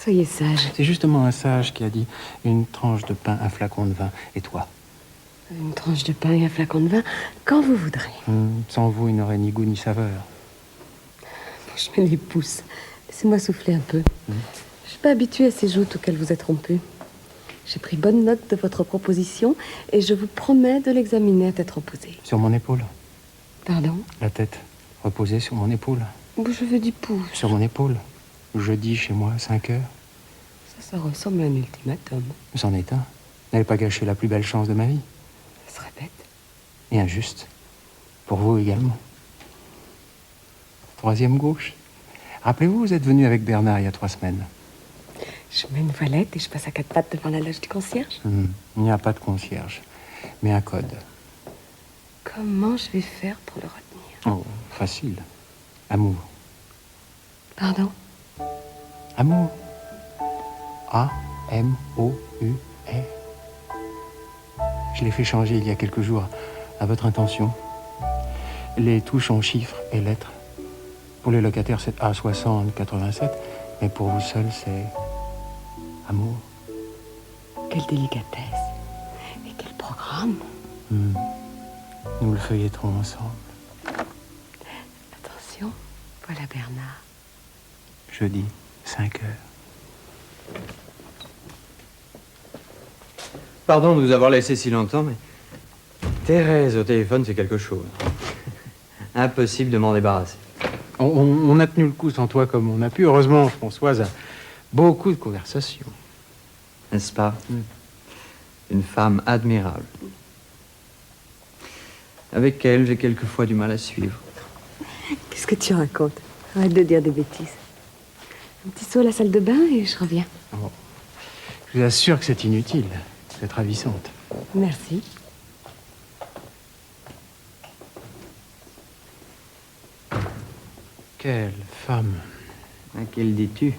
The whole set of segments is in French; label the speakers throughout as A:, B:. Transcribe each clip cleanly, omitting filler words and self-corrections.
A: Soyez sage.
B: C'est justement un sage qui a dit une tranche de pain, un flacon de vin. Et toi?
A: Une tranche de pain et un flacon de vin, quand vous voudrez.
B: Sans vous, il n'aurait ni goût ni saveur.
A: Je me les pousse. Laissez-moi souffler un peu. Je suis pas habituée à ces joutes auxquelles vous êtes rompu. J'ai pris bonne note de votre proposition et je vous promets de l'examiner à tête reposée.
B: Sur mon épaule.
A: Pardon?
B: La tête reposée sur mon épaule.
A: Je veux du pouce.
B: Sur mon épaule. Jeudi, chez moi, 5 heures.
A: Ça ressemble à un ultimatum.
B: C'en est un. N'allez pas gâcher la plus belle chance de ma vie.
A: Ça serait bête.
B: Et injuste. Pour vous également. Troisième gauche. Rappelez-vous, vous êtes venu avec Bernard il y a 3 semaines.
A: Je mets une voilette et je passe à 4 pattes devant la loge du concierge.
B: Il n'y a pas de concierge, mais un code.
A: Comment je vais faire pour le retenir?
B: Oh, facile. Amour.
A: Pardon?
B: Amour. A-M-O-U-R. Je l'ai fait changer il y a quelques jours à votre intention. Les touches en chiffres et lettres. Pour les locataires, c'est A6087, mais pour vous seul, c'est amour.
A: Quelle délicatesse. Et quel programme.
B: Nous le feuilletterons ensemble.
A: Attention, voilà Bernard.
B: Jeudi, 5 heures.
C: Pardon de vous avoir laissé si longtemps, mais Thérèse au téléphone, c'est quelque chose. Impossible de m'en débarrasser.
B: On a tenu le coup sans toi comme on a pu. Heureusement, Françoise a beaucoup de conversations.
C: N'est-ce pas? Une femme admirable. Avec elle, j'ai quelquefois du mal à suivre.
A: Qu'est-ce que tu racontes? Arrête de dire des bêtises. Un petit saut à la salle de bain et je reviens.
B: Oh. Je vous assure que c'est inutile. C'est ravissante.
A: Merci.
B: Quelle femme.
C: À quelle dis-tu?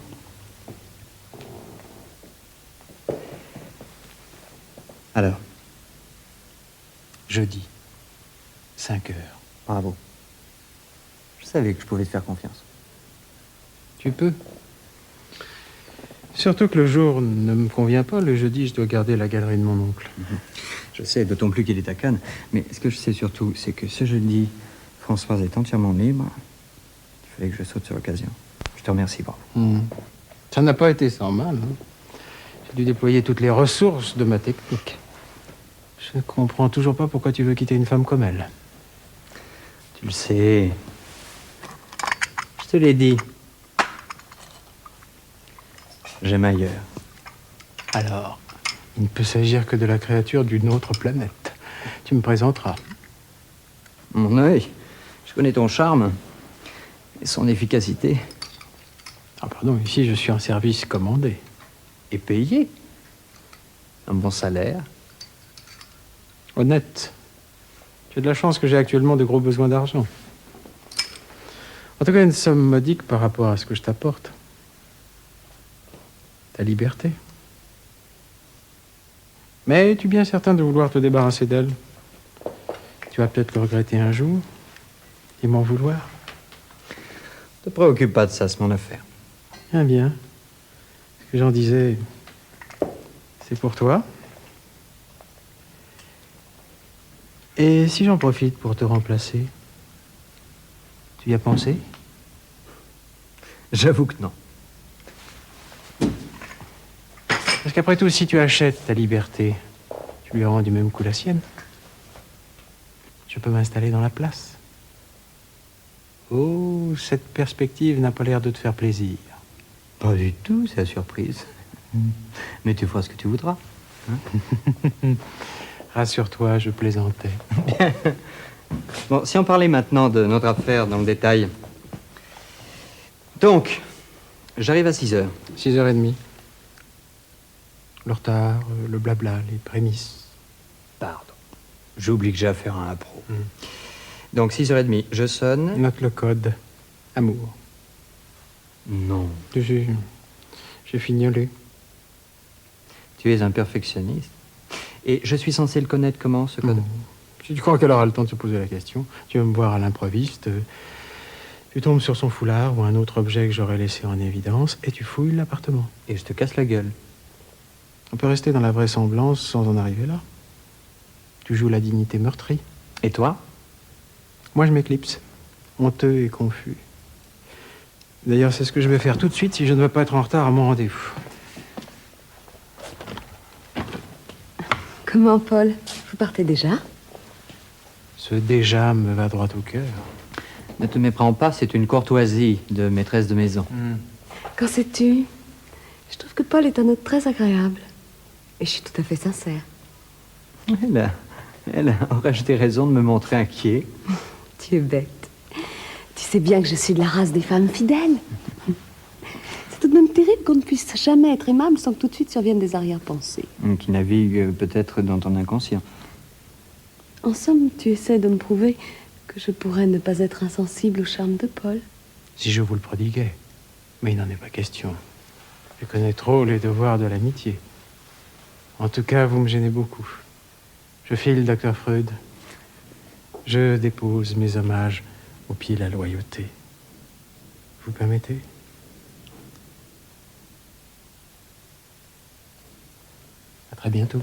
C: Alors?
B: Jeudi, 5 heures.
C: Bravo. Je savais que je pouvais te faire confiance.
B: Tu peux. Surtout que le jour ne me convient pas. Le jeudi, je dois garder la galerie de mon oncle.
C: Je sais, d'autant plus qu'il est à Cannes. Mais ce que je sais surtout, c'est que ce jeudi, Françoise est entièrement libre. Il fallait que je saute sur l'occasion. Je te remercie, bravo.
B: Ça n'a pas été sans mal. J'ai dû déployer toutes les ressources de ma technique. Je ne comprends toujours pas pourquoi tu veux quitter une femme comme elle.
C: Tu le sais. Je te l'ai dit. J'aime ailleurs.
B: Alors, il ne peut s'agir que de la créature d'une autre planète. Tu me présenteras.
C: Mon œil, je connais ton charme et son efficacité.
B: Ah pardon, ici je suis en service commandé. Et payé.
C: Un bon salaire.
B: Honnête. Tu as de la chance que j'ai actuellement de gros besoins d'argent. En tout cas, une somme modique par rapport à ce que je t'apporte. Ta liberté. Mais es-tu bien certain de vouloir te débarrasser d'elle? Tu vas peut-être le regretter un jour et m'en vouloir.
C: Ne te préoccupe pas de ça, c'est mon affaire.
B: Bien, bien. Ce que j'en disais, c'est pour toi. Et si j'en profite pour te remplacer, tu y as pensé?
C: J'avoue que non.
B: Parce qu'après tout, si tu achètes ta liberté, tu lui rends du même coup la sienne. Je peux m'installer dans la place. Oh, cette perspective n'a pas l'air de te faire plaisir.
C: Pas du tout, c'est la surprise. Mais tu feras ce que tu voudras. Hein?
B: Rassure-toi, je plaisantais.
C: Bien. Bon, si on parlait maintenant de notre affaire dans le détail. Donc, j'arrive à 6 heures.
B: 6h30. Le retard, le blabla, les prémices.
C: Pardon. J'oublie que j'ai affaire à un pro. Donc, 6h30, je sonne.
B: Note le code. Amour.
C: Non.
B: J'ai fignolé.
C: Tu es un perfectionniste. Et je suis censé le connaître comment, ce code?
B: Si tu crois qu'elle aura le temps de se poser la question, tu vas me voir à l'improviste. Tu tombes sur son foulard ou un autre objet que j'aurais laissé en évidence et tu fouilles l'appartement.
C: Et je te casse la gueule.
B: On peut rester dans la vraisemblance sans en arriver là. Tu joues la dignité meurtrie.
C: Et toi?
B: Moi, je m'éclipse, honteux et confus. D'ailleurs, c'est ce que je vais faire tout de suite si je ne veux pas être en retard à mon rendez-vous.
A: Comment, Paul? Vous partez déjà?
B: Ce déjà me va droit au cœur.
C: Ne te méprends pas, c'est une courtoisie de maîtresse de maison.
A: Quand sais-tu? Je trouve que Paul est un hôte très agréable. Et je suis tout à fait sincère.
C: Elle aurais-je des raisons de me montrer inquiet?
A: Tu es bête. Tu sais bien que je suis de la race des femmes fidèles. C'est tout de même terrible qu'on ne puisse jamais être aimable sans que tout de suite surviennent des arrière-pensées.
C: Qui navigue peut-être dans ton inconscient.
A: En somme, tu essaies de me prouver que je pourrais ne pas être insensible au charme de Paul.
B: Si je vous le prodiguais. Mais il n'en est pas question. Je connais trop les devoirs de l'amitié. En tout cas, vous me gênez beaucoup. Je file, docteur Freud. Je dépose mes hommages au pied de la loyauté. Vous permettez? À très bientôt.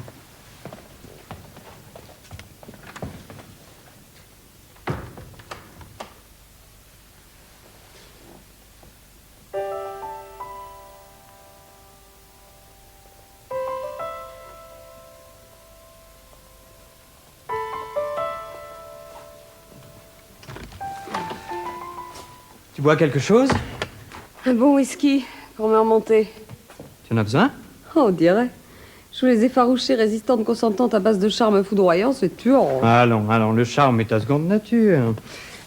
C: Tu bois quelque chose?
A: Un bon whisky pour me remonter.
C: Tu en as besoin?
A: Oh, on dirait. Je vous les effarouchées, résistantes, consentantes à base de charme foudroyant, c'est tuant.
C: Allons, le charme est ta seconde nature.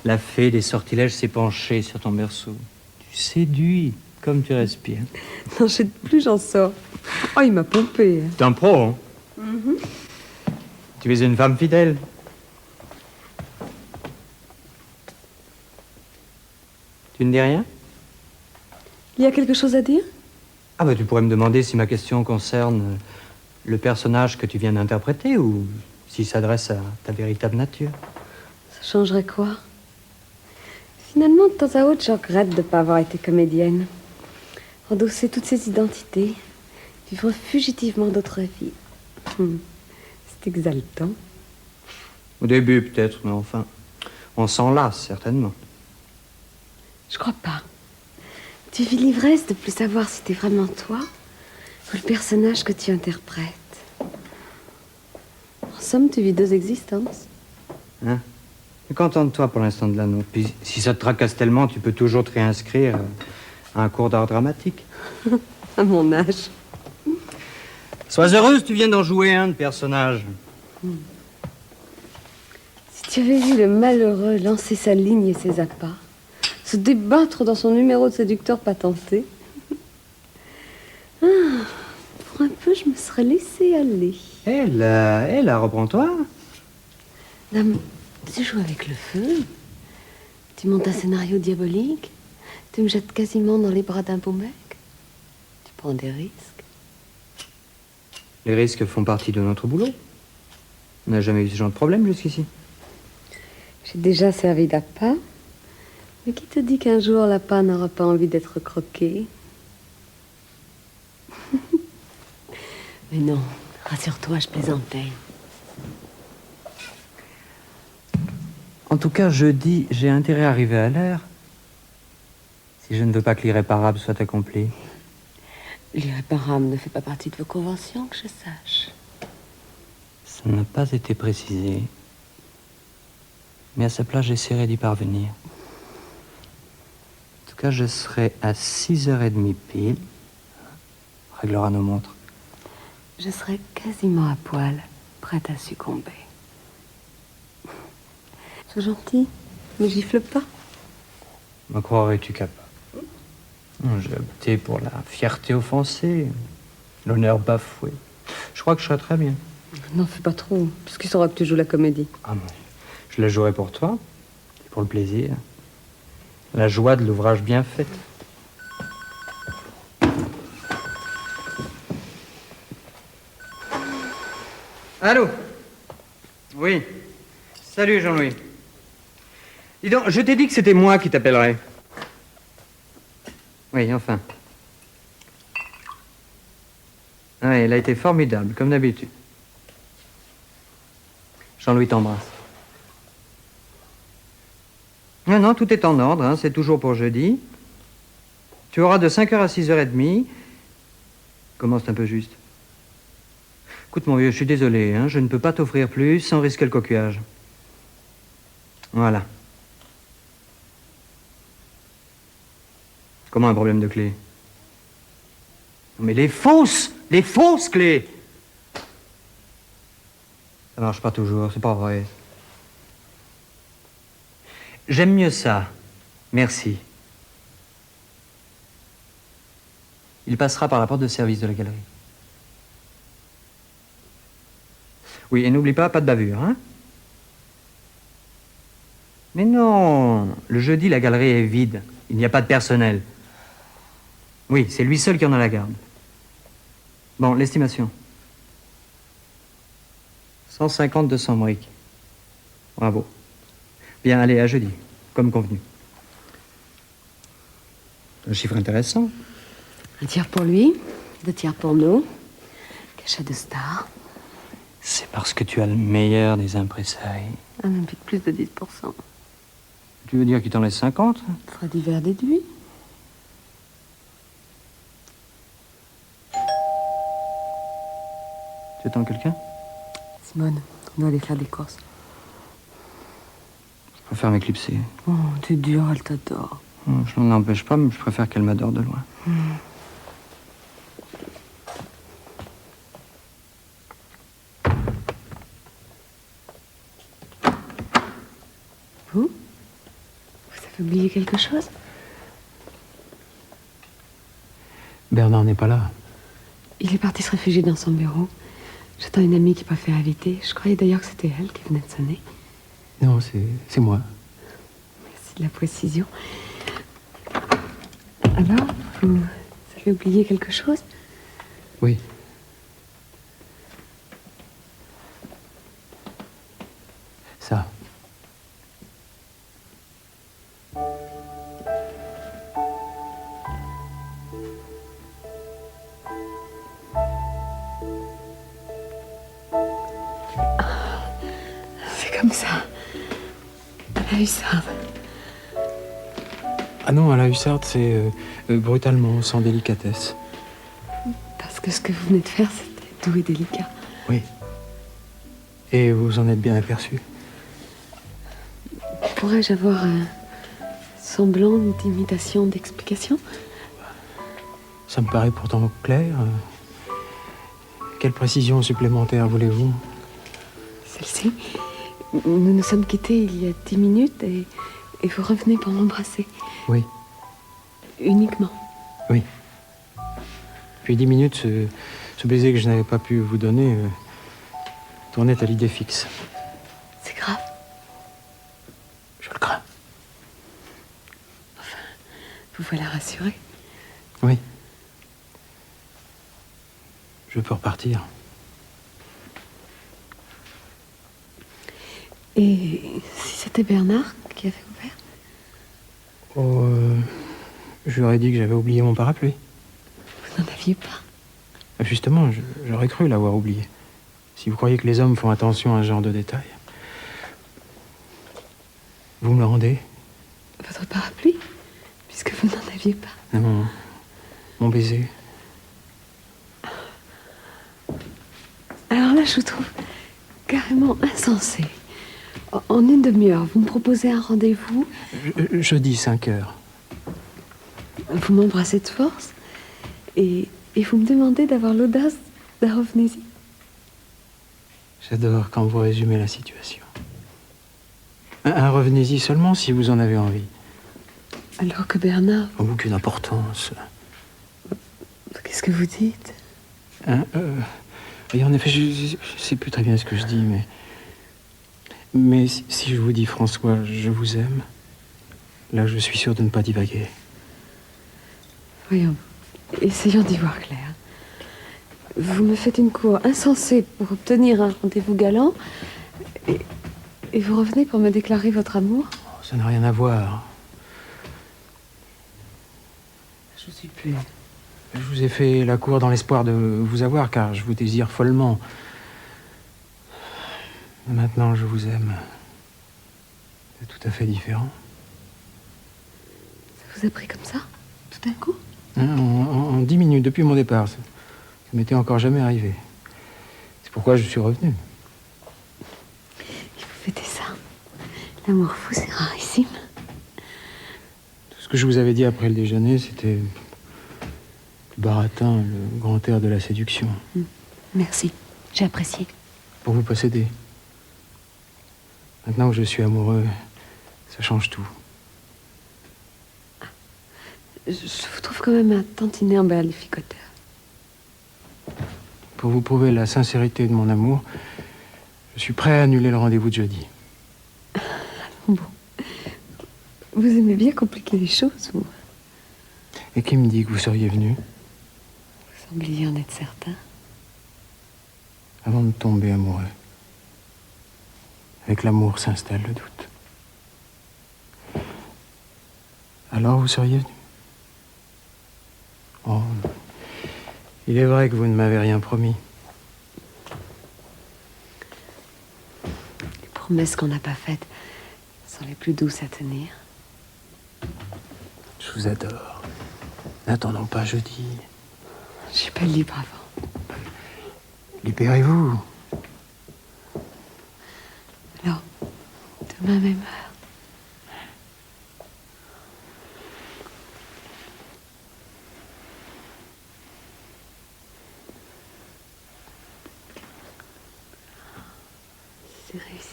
C: La fée des sortilèges s'est penchée sur ton berceau. Tu séduis comme tu respires.
A: N'en jette plus, j'en sors. Oh, il m'a pompé.
C: T'es un pro, hein? Tu es une femme fidèle. Tu ne dis rien?
A: Il y a quelque chose à dire?
C: Ah bah tu pourrais me demander si ma question concerne le personnage que tu viens d'interpréter ou s'il s'adresse à ta véritable nature.
A: Ça changerait quoi? Finalement, de temps à autre, je regrette de ne pas avoir été comédienne. Endosser toutes ces identités, vivre fugitivement d'autres vies. C'est exaltant.
C: Au début peut-être, mais enfin, on s'en lasse certainement.
A: Je crois pas. Tu vis l'ivresse de plus savoir si t'es vraiment toi ou le personnage que tu interprètes. En somme, tu vis deux existences.
C: Hein? Contente-toi pour l'instant de la nôtre. Puis si ça te tracasse tellement, tu peux toujours te réinscrire à un cours d'art dramatique.
A: À mon âge.
C: Sois heureuse, tu viens d'en jouer un de personnage.
A: Si tu avais vu le malheureux lancer sa ligne et ses appâts, se débattre dans son numéro de séducteur patenté. Pour un peu, je me serais laissée aller.
C: Elle, reprends-toi.
A: Dame, tu joues avec le feu. Tu montes un scénario diabolique. Tu me jettes quasiment dans les bras d'un beau mec. Tu prends des risques.
C: Les risques font partie de notre boulot. On n'a jamais eu ce genre de problème jusqu'ici.
A: J'ai déjà servi d'appât. Mais qui te dit qu'un jour, l'appât n'aura pas envie d'être croqué? Mais non, rassure-toi, je plaisantais.
C: En tout cas, jeudi, j'ai intérêt à arriver à l'heure. Si je ne veux pas que l'irréparable soit accompli.
A: L'irréparable ne fait pas partie de vos conventions, que je sache.
C: Ça n'a pas été précisé. Mais à sa place, j'essaierai d'y parvenir. En tout cas, je serai à 6h30 pile. On réglera nos montres.
A: Je serai quasiment à poil, prête à succomber. Sois gentil, ne gifle pas.
C: Me croirais-tu capable? J'ai opté pour la fierté offensée, l'honneur bafoué. Je crois que je serai très bien.
A: N'en fais pas trop, puisqu'il saura que tu joues la comédie.
C: Ah bon, je la jouerai pour toi, et pour le plaisir. La joie de l'ouvrage bien fait. Allô? Oui. Salut Jean-Louis. Dis donc, je t'ai dit que c'était moi qui t'appellerais. Oui, enfin. Oui, elle a été formidable, comme d'habitude. Jean-Louis t'embrasse. Non, non, tout est en ordre, hein, c'est toujours pour jeudi. Tu auras de 5h à 6h30. Comment, c'est un peu juste? Écoute, mon vieux, je suis désolé, hein, je ne peux pas t'offrir plus sans risquer le coquillage. Voilà. Comment un problème de clé? Mais les fausses clés! Ça marche pas toujours, c'est pas vrai. J'aime mieux ça. Merci. Il passera par la porte de service de la galerie. Oui, et n'oublie pas de bavure, hein? Mais non, le jeudi, la galerie est vide. Il n'y a pas de personnel. Oui, c'est lui seul qui en a la garde. Bon, l'estimation. 150-200 briques. Bravo. Bien, allez, à jeudi, comme convenu. Un chiffre intéressant.
A: 1 tiers pour lui, 2 tiers pour nous. Cachet de star.
C: C'est parce que tu as le meilleur des impresailles.
A: Ah, même plus de 10%.
C: Tu veux dire qu'il t'en laisse 50?
A: Frais divers déduits.
C: Tu attends quelqu'un?
A: Simone, on doit aller faire des courses.
C: Je préfère m'éclipser.
A: Oh, t'es dur, elle t'adore.
C: Je n'en empêche pas, mais je préfère qu'elle m'adore de loin.
A: Vous avez oublié quelque chose?
B: Bernard n'est pas là.
A: Il est parti se réfugier dans son bureau. J'attends une amie qui préfère inviter. Je croyais d'ailleurs que c'était elle qui venait de sonner.
B: Non, c'est moi.
A: Merci de la précision. Alors, vous avez oublié quelque chose?
B: Oui. Ça.
A: C'est comme ça. À la hussarde.
B: Ah non, à la hussarde, c'est brutalement, sans délicatesse.
A: Parce que ce que vous venez de faire, c'était doux et délicat.
B: Oui. Et vous en êtes bien aperçu.
A: Pourrais-je avoir un semblant d'imitation, d'explication?
B: Ça me paraît pourtant clair. Quelle précision supplémentaire voulez-vous?
A: Celle-ci. Nous nous sommes quittés il y a 10 minutes et vous revenez pour m'embrasser.
B: Oui.
A: Uniquement.
B: Oui. Puis 10 minutes, ce baiser que je n'avais pas pu vous donner tournait à l'idée fixe.
A: C'est grave.
B: Je le crains.
A: Enfin, vous voilà rassuré.
B: Oui. Je peux repartir.
A: Et si c'était Bernard qui avait ouvert?
B: Oh, je lui aurais dit que j'avais oublié mon parapluie.
A: Vous n'en aviez pas?
B: Justement, j'aurais cru l'avoir oublié. Si vous croyez que les hommes font attention à ce genre de détails. Vous me le rendez?
A: Votre parapluie? Puisque vous n'en aviez pas.
B: Non, mon baiser.
A: Alors là, je vous trouve carrément insensé. En une demi-heure, vous me proposez un rendez-vous.
B: Jeudi, 5h.
A: Vous m'embrassez de force et vous me demandez d'avoir l'audace d'un revenez-y.
B: J'adore quand vous résumez la situation. Un revenez-y seulement si vous en avez envie.
A: Alors que Bernard...
B: Aucune importance.
A: Qu'est-ce que vous dites?
B: Et en effet, je sais plus très bien ce que je dis, mais si je vous dis, François, je vous aime, là, je suis sûr de ne pas divaguer.
A: Voyons, essayons d'y voir clair. Vous me faites une cour insensée pour obtenir un rendez-vous galant, et vous revenez pour me déclarer votre amour?
B: Ça n'a rien à voir.
A: Je Je suis plus.
B: Je vous ai fait la cour dans l'espoir de vous avoir, car je vous désire follement. Maintenant, je vous aime. C'est tout à fait différent.
A: Ça vous a pris comme ça, tout d'un coup?
B: En 10 minutes, depuis mon départ. Ça m'était encore jamais arrivé. C'est pourquoi je suis revenu.
A: Il faut fêter ça. L'amour fou, c'est rarissime.
B: Tout ce que je vous avais dit après le déjeuner, c'était le baratin, le grand air de la séduction.
A: Merci, j'ai apprécié.
B: Pour vous posséder. Maintenant que je suis amoureux, ça change tout.
A: Je vous trouve quand même un tantinet embellificoteur.
B: Pour vous prouver la sincérité de mon amour, je suis prêt à annuler le rendez-vous de jeudi.
A: Bon. Vous aimez bien compliquer les choses, vous?
B: Et qui me dit que vous seriez venu?
A: Vous sembliez en être certain.
B: Avant de tomber amoureux. Avec l'amour s'installe le doute. Alors vous seriez venu? Oh, il est vrai que vous ne m'avez rien promis.
A: Les promesses qu'on n'a pas faites sont les plus douces à tenir.
B: Je vous adore. N'attendons pas jeudi.
A: Je suis pas libre avant.
B: Libérez-vous.
A: Alors, demain même heure. C'est réussi.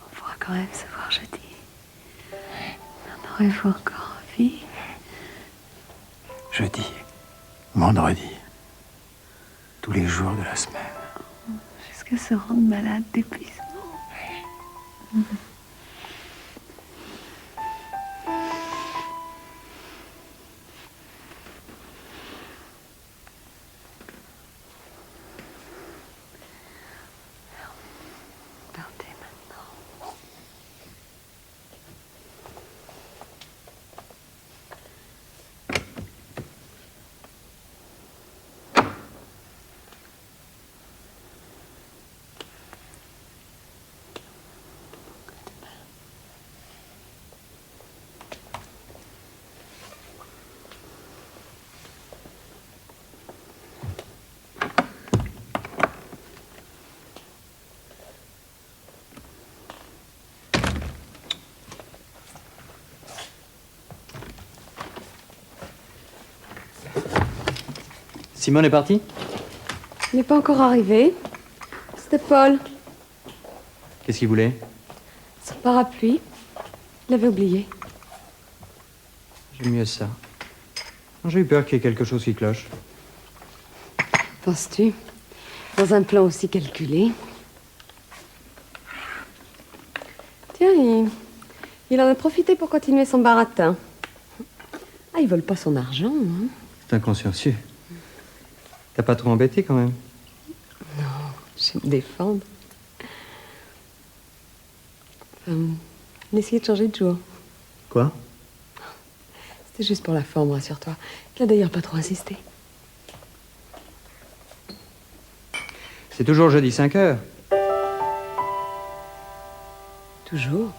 A: On pourra quand même se voir jeudi. En aurez-vous encore envie?
B: Jeudi, vendredi, tous les jours de la semaine.
A: Jusqu'à se rendre malade d'épuisement. Partez maintenant.
C: Simone est partie?
A: Il n'est pas encore arrivé. C'était Paul.
C: Qu'est-ce qu'il voulait?
A: Son parapluie. Il l'avait oublié.
C: J'aime mieux ça. J'ai eu peur qu'il y ait quelque chose qui cloche.
A: Penses-tu? Dans un plan aussi calculé. Tiens, il en a profité pour continuer son baratin. Ah, il vole pas son argent, hein?
C: C'est inconsciencieux. T'as pas trop embêté quand même?
A: Je vais me défendre. Il essayait de changer de jour.
C: Quoi?
A: C'était juste pour la forme, rassure-toi. Il a d'ailleurs pas trop insisté.
C: C'est toujours jeudi 5 heures.
A: Toujours.